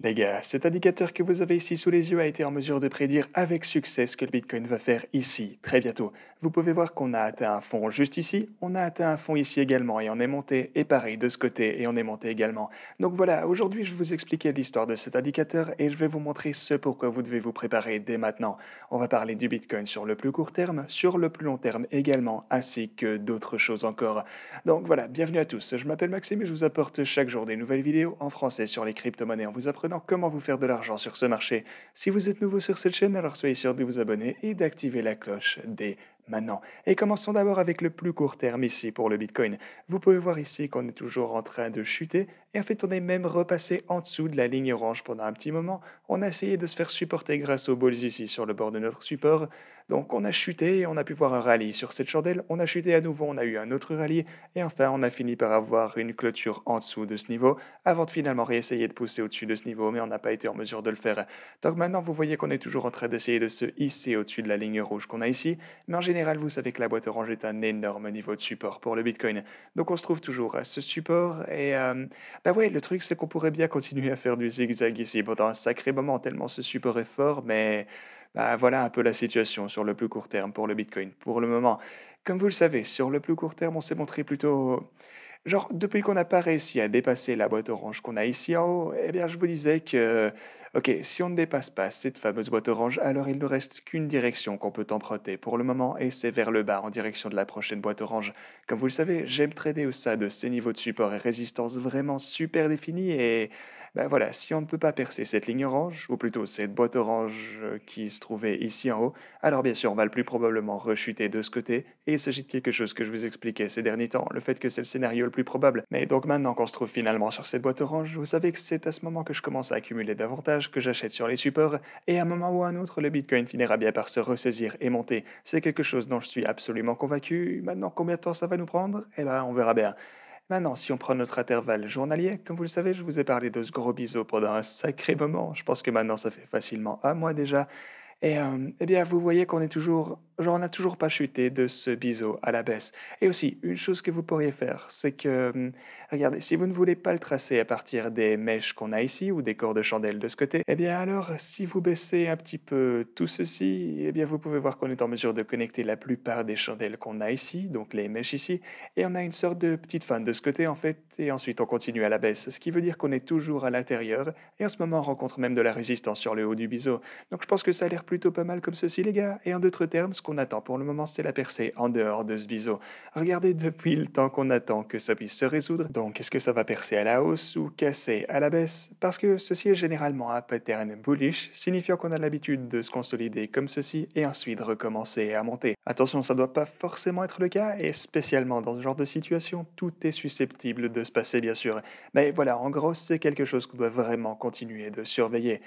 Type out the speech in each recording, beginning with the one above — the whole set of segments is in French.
Les gars, cet indicateur que vous avez ici sous les yeux a été en mesure de prédire avec succès ce que le Bitcoin va faire ici, très bientôt. Vous pouvez voir qu'on a atteint un fond juste ici, on a atteint un fond ici également et on est monté, et pareil de ce côté et on est monté également. Donc voilà, aujourd'hui je vais vous expliquer l'histoire de cet indicateur et je vais vous montrer ce pourquoi vous devez vous préparer dès maintenant. On va parler du Bitcoin sur le plus court terme, sur le plus long terme également, ainsi que d'autres choses encore. Donc voilà, bienvenue à tous. Je m'appelle Maxime et je vous apporte chaque jour des nouvelles vidéos en français sur les crypto-monnaies en vous apprenant comment vous faire de l'argent sur ce marché. Si vous êtes nouveau sur cette chaîne, alors soyez sûr de vous abonner et d'activer la cloche dès maintenant. Et commençons d'abord avec le plus court terme ici pour le Bitcoin. Vous pouvez voir ici qu'on est toujours en train de chuter et en fait on est même repassé en dessous de la ligne orange pendant un petit moment. On a essayé de se faire supporter grâce aux balls ici sur le bord de notre support. Donc on a chuté et on a pu voir un rallye sur cette chandelle. On a chuté à nouveau, on a eu un autre rallye et enfin on a fini par avoir une clôture en dessous de ce niveau avant de finalement réessayer de pousser au-dessus de ce niveau, mais on n'a pas été en mesure de le faire. Donc maintenant vous voyez qu'on est toujours en train d'essayer de se hisser au-dessus de la ligne rouge qu'on a ici, mais en général vous savez que la boîte orange est un énorme niveau de support pour le Bitcoin. Donc on se trouve toujours à ce support et bah ouais, le truc c'est qu'on pourrait bien continuer à faire du zigzag ici pendant un sacré moment tellement ce support est fort, mais bah, voilà un peu la situation sur le plus court terme pour le Bitcoin. Pour le moment, comme vous le savez, sur le plus court terme, on s'est montré plutôt... Genre, depuis qu'on n'a pas réussi à dépasser la boîte orange qu'on a ici en haut, eh bien, je vous disais que, ok, si on ne dépasse pas cette fameuse boîte orange, alors il ne reste qu'une direction qu'on peut emprunter pour le moment, et c'est vers le bas, en direction de la prochaine boîte orange. Comme vous le savez, j'aime trader au sein de ces niveaux de support et résistance vraiment super définis, et ben voilà, si on ne peut pas percer cette ligne orange, ou plutôt cette boîte orange qui se trouvait ici en haut, alors bien sûr, on va le plus probablement rechuter de ce côté, et il s'agit de quelque chose que je vous expliquais ces derniers temps, le fait que c'est le scénario le plus probable. Mais donc maintenant qu'on se trouve finalement sur cette boîte orange, vous savez que c'est à ce moment que je commence à accumuler davantage, que j'achète sur les supports, et à un moment ou à un autre, le Bitcoin finira bien par se ressaisir et monter. C'est quelque chose dont je suis absolument convaincu. Maintenant, combien de temps ça va nous prendre? Eh ben, on verra bien. Maintenant, si on prend notre intervalle journalier, comme vous le savez, je vous ai parlé de ce gros biseau pendant un sacré moment. Je pense que maintenant, ça fait facilement un mois déjà. Et eh bien, vous voyez qu'on est toujours genre, on n'a toujours pas chuté de ce biseau à la baisse. Et aussi, une chose que vous pourriez faire, c'est que, regardez, si vous ne voulez pas le tracer à partir des mèches qu'on a ici ou des corps de chandelle de ce côté, eh bien alors, si vous baissez un petit peu tout ceci, eh bien, vous pouvez voir qu'on est en mesure de connecter la plupart des chandelles qu'on a ici, donc les mèches ici, et on a une sorte de petite fan de ce côté, en fait, et ensuite on continue à la baisse, ce qui veut dire qu'on est toujours à l'intérieur, et en ce moment, on rencontre même de la résistance sur le haut du biseau. Donc je pense que ça a l'air plutôt pas mal comme ceci, les gars. Et en d'autres termes, ce qu'on attend pour le moment, c'est la percée en dehors de ce biseau. Regardez depuis le temps qu'on attend que ça puisse se résoudre. Donc est-ce que ça va percer à la hausse ou casser à la baisse? Parce que ceci est généralement un pattern bullish, signifiant qu'on a l'habitude de se consolider comme ceci et ensuite recommencer à monter. Attention, ça ne doit pas forcément être le cas, et spécialement dans ce genre de situation, tout est susceptible de se passer bien sûr. Mais voilà, en gros, c'est quelque chose qu'on doit vraiment continuer de surveiller.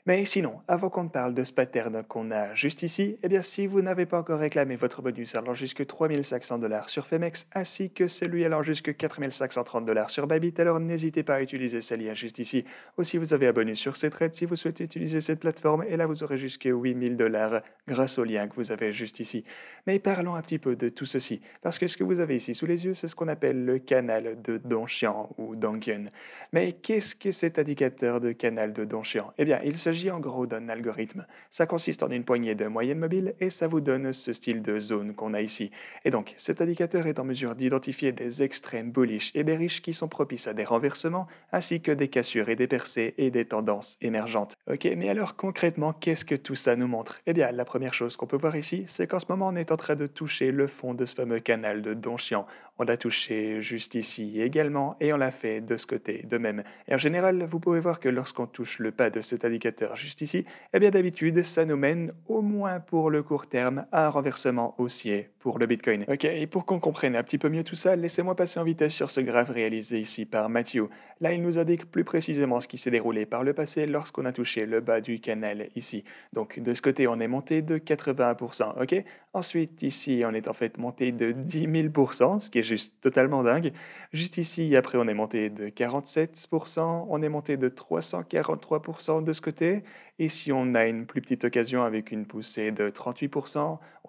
Mais sinon, avant qu'on ne parle de ce pattern qu'on a juste ici, eh bien si vous n'avez pas encore réclamé votre bonus allant jusque 3 500 $ sur Femex, ainsi que celui allant jusque 4 530 $ sur Bybit, alors n'hésitez pas à utiliser ces liens juste ici. Aussi, vous avez un bonus sur ces trades si vous souhaitez utiliser cette plateforme, et là vous aurez jusque 8 000 $ grâce au lien que vous avez juste ici. Mais parlons un petit peu de tout ceci, parce que ce que vous avez ici sous les yeux, c'est ce qu'on appelle le canal de Donchian ou Donkin. Mais qu'est-ce que cet indicateur de canal de Donchian? Eh bien, il s'agit en gros d'un algorithme. Ça consiste en une poignée de moyennes mobiles et ça vous donne ce style de zone qu'on a ici. Et donc, cet indicateur est en mesure d'identifier des extrêmes bullish et bearish qui sont propices à des renversements, ainsi que des cassures et des percées et des tendances émergentes. Ok, mais alors concrètement, qu'est-ce que tout ça nous montre? Eh bien, la première chose qu'on peut voir ici, c'est qu'en ce moment, on est en train de toucher le fond de ce fameux canal de Donchian. On l'a touché juste ici également et on l'a fait de ce côté de même. Et en général, vous pouvez voir que lorsqu'on touche le bas de cet indicateur juste ici, eh bien d'habitude, ça nous mène, au moins pour le court terme, à un renversement haussier pour le Bitcoin. Ok, et pour qu'on comprenne un petit peu mieux tout ça, laissez-moi passer en vitesse sur ce graphe réalisé ici par Matthew. Là, il nous indique plus précisément ce qui s'est déroulé par le passé lorsqu'on a touché le bas du canal ici. Donc de ce côté, on est monté de 81%, ok? Ensuite, ici, on est en fait monté de 10 000 ce qui est juste totalement dingue. Juste ici, après, on est monté de 47 on est monté de 343 de ce côté. Ici, on a une plus petite occasion avec une poussée de 38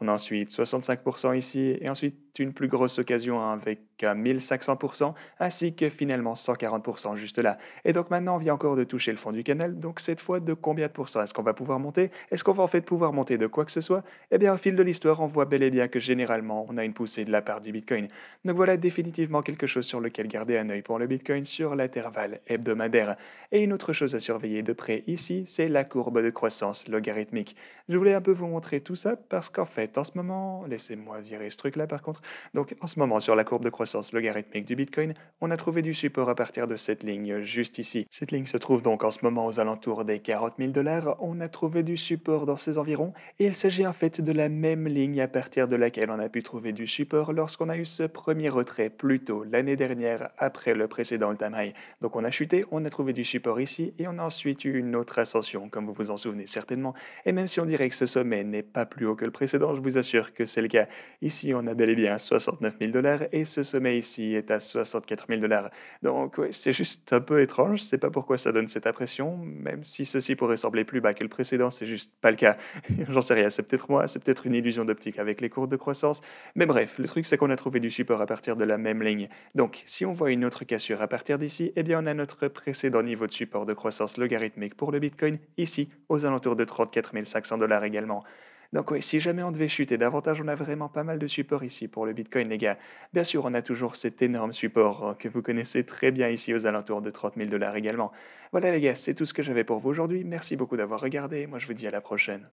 on a ensuite 65 ici et ensuite une plus grosse occasion avec 1500 ainsi que finalement 140 juste là. Et donc maintenant, on vient encore de toucher le fond du canal. Donc cette fois, de combien de pourcents est-ce qu'on va pouvoir monter? Est-ce qu'on va en fait pouvoir monter de quoi que ce soit? Eh bien, au fil de l'histoire, on voit bel et bien que généralement, on a une poussée de la part du Bitcoin. Donc voilà définitivement quelque chose sur lequel garder un œil pour le Bitcoin sur l'intervalle hebdomadaire. Et une autre chose à surveiller de près ici, c'est la courbe de croissance logarithmique. Je voulais un peu vous montrer tout ça parce qu'en fait, en ce moment, laissez-moi virer ce truc-là par contre. Donc en ce moment, sur la courbe de croissance logarithmique du Bitcoin, on a trouvé du support à partir de cette ligne juste ici. Cette ligne se trouve donc en ce moment aux alentours des 40 000 dollars. On a trouvé du support dans ces environs et il s'agit en fait de la même ligne à partir de laquelle on a pu trouver du support lorsqu'on a eu ce premier retrait plus tôt l'année dernière après le précédent all-time high. Donc on a chuté, on a trouvé du support ici et on a ensuite eu une autre ascension, comme vous vous en souvenez certainement. Et même si on dirait que ce sommet n'est pas plus haut que le précédent, je vous assure que c'est le cas. Ici, on a bel et bien 69 000 dollars et ce sommet ici est à 64 000 dollars. Donc ouais, c'est juste un peu étrange, je sais pas pourquoi ça donne cette impression, même si ceci pourrait sembler plus bas que le précédent, c'est juste pas le cas. J'en sais rien, c'est peut-être moi, c'est peut-être une illusion d'optique avec les courbes de croissance. Mais bref, le truc c'est qu'on a trouvé du support à partir de la même ligne. Donc, si on voit une autre cassure à partir d'ici, eh bien on a notre précédent niveau de support de croissance logarithmique pour le Bitcoin, ici, aux alentours de 34 500 dollars également. Donc oui, si jamais on devait chuter davantage, on a vraiment pas mal de support ici pour le Bitcoin, les gars. Bien sûr, on a toujours cet énorme support que vous connaissez très bien ici aux alentours de 30 000 dollars également. Voilà les gars, c'est tout ce que j'avais pour vous aujourd'hui. Merci beaucoup d'avoir regardé. Moi, je vous dis à la prochaine.